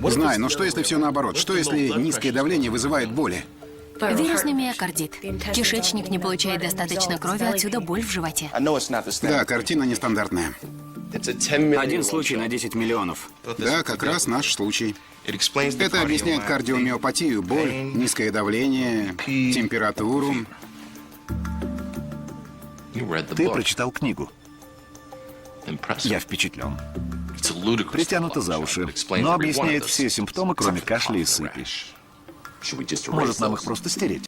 Знаю, но что если все наоборот? Что если низкое давление вызывает боли? Вирусный миокардит. Кишечник не получает достаточно крови, отсюда боль в животе. Да, картина нестандартная. Один случай на 10 миллионов. Да, как раз наш случай. Это объясняет кардиомиопатию, боль, низкое давление, температуру. Ты прочитал книгу. Я впечатлен. Притянуто за уши, но объясняет все симптомы, кроме кашля и сыпи. Может, нам их просто стереть?